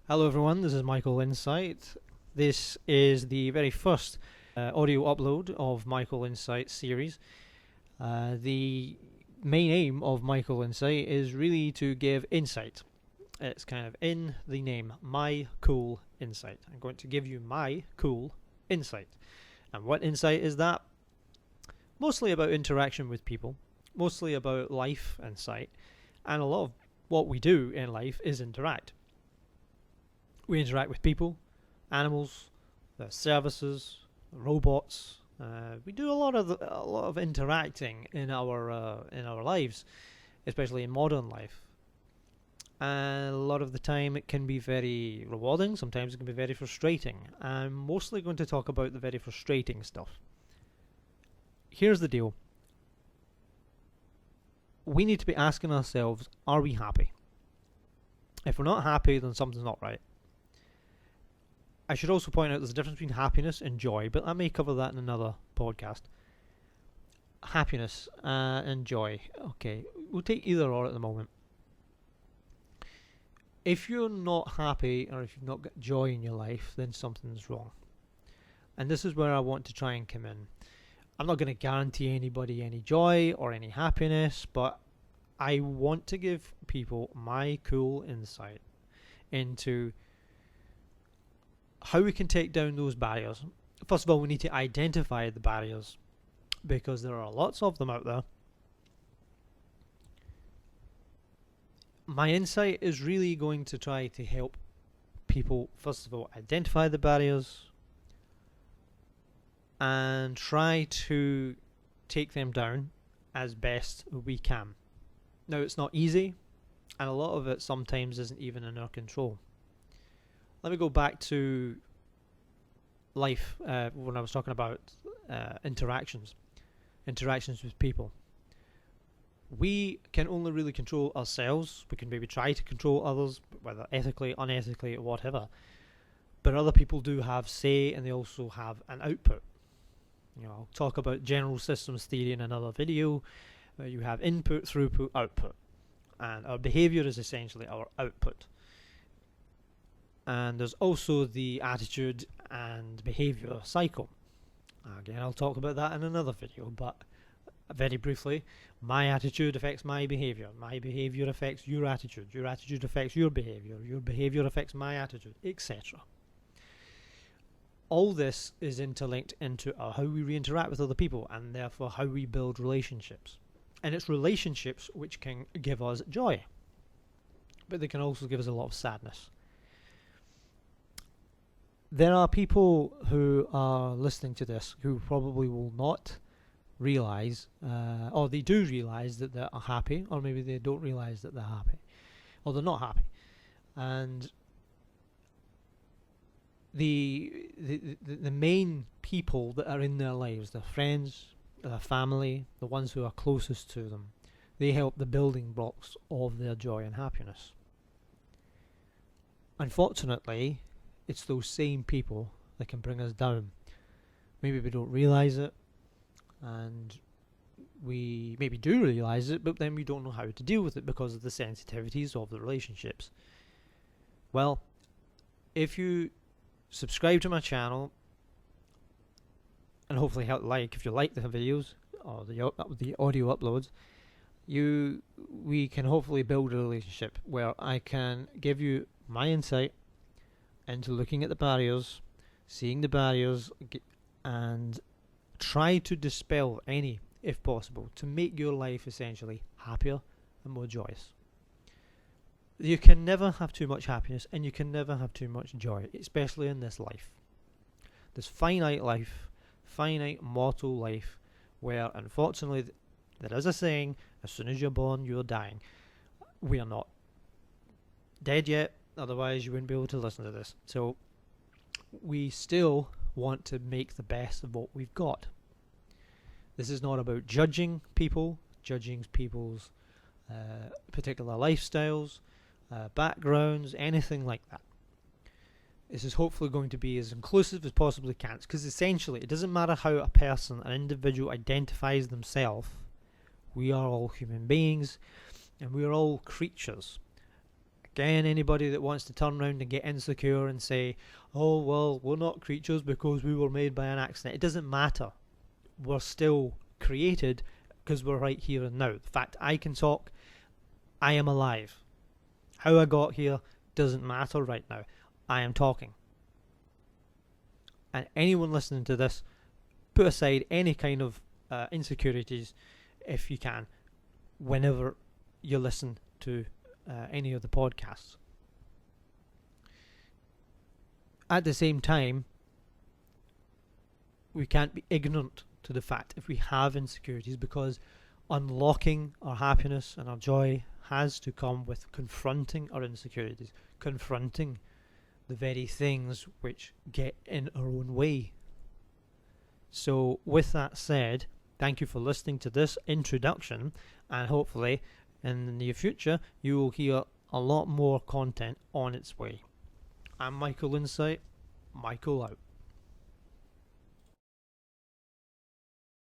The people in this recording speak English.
Hello everyone, this is Mykool Insight. This is the very first audio upload of Mykool Insight series. The main aim of Mykool Insight is really to give insight. It's kind of in the name, Mykool Insight. I'm going to give you my cool insight. And what insight is that? Mostly about interaction with people, mostly about life and sight, and a lot of what we do in life is interact. We interact with people, animals, services, robots. We do a lot of interacting in our lives, especially in modern life. And a lot of the time it can be very rewarding. Sometimes it can be very frustrating. I'm mostly going to talk about the very frustrating stuff. Here's the deal. We need to be asking ourselves, are we happy? If we're not happy, then something's not right. I should also point out there's a difference between happiness and joy, but I may cover that in another podcast. Happiness and joy. Okay, we'll take either or at the moment. If you're not happy or if you've not got joy in your life, then something's wrong. And this is where I want to try and come in. I'm not going to guarantee anybody any joy or any happiness, but I want to give people my cool insight into how we can take down those barriers. First of all, we need to identify the barriers because there are lots of them out there. My insight is really going to try to help people, first of all, identify the barriers and try to take them down as best we can. Now, it's not easy, and a lot of it sometimes isn't even in our control. Let me go back to life when I was talking about interactions with people. We can only really control ourselves. We can maybe try to control others, whether ethically, unethically, or whatever. But other people do have say, and they also have an output. I'll talk about general systems theory in another video. You have input, throughput, output, and our behavior is essentially our output. And there's also the attitude and behavior cycle. Again, I'll talk about that in another video, but very briefly, my attitude affects my behavior affects your attitude affects your behavior affects my attitude, etc. All this is interlinked into how we interact with other people, and therefore how we build relationships. And it's relationships which can give us joy, but they can also give us a lot of sadness. There are people who are listening to this who probably will not realise, or they do realise that they are happy, or maybe they don't realise that they're happy, or they're not happy. And the main people that are in their lives, their friends, their family, the ones who are closest to them, they help the building blocks of their joy and happiness. Unfortunately, it's those same people that can bring us down. Maybe we don't realise it, and we maybe do realise it, but then we don't know how to deal with it because of the sensitivities of the relationships. Well, if you subscribe to my channel, and hopefully if you like the videos or the audio uploads, we can hopefully build a relationship where I can give you my insight into looking at the barriers, seeing the barriers, and try to dispel any, if possible, to make your life essentially happier and more joyous. You can never have too much happiness, and you can never have too much joy, especially in this life. This finite life, finite mortal life, where unfortunately there is a saying, as soon as you're born, you're dying. We are not dead yet, otherwise you wouldn't be able to listen to this. So we still want to make the best of what we've got. This is not about judging people's particular lifestyles, backgrounds, anything like that. This is hopefully going to be as inclusive as possibly can, because essentially it doesn't matter how a person, an individual identifies themselves. We are all human beings, and we are all creatures. Again, anybody that wants to turn around and get insecure and say, oh, well, we're not creatures because we were made by an accident. It doesn't matter. We're still created because we're right here and now. The fact I can talk, I am alive. How I got here doesn't matter right now. I am talking. And anyone listening to this, put aside any kind of insecurities, if you can, whenever you listen to any of the podcasts. At the same time, we can't be ignorant to the fact if we have insecurities, because unlocking our happiness and our joy has to come with confronting our insecurities, confronting the very things which get in our own way. So with that said, thank you for listening to this introduction, and hopefully in the near future you will hear a lot more content on its way. I'm Mykool Insight. Mykool out.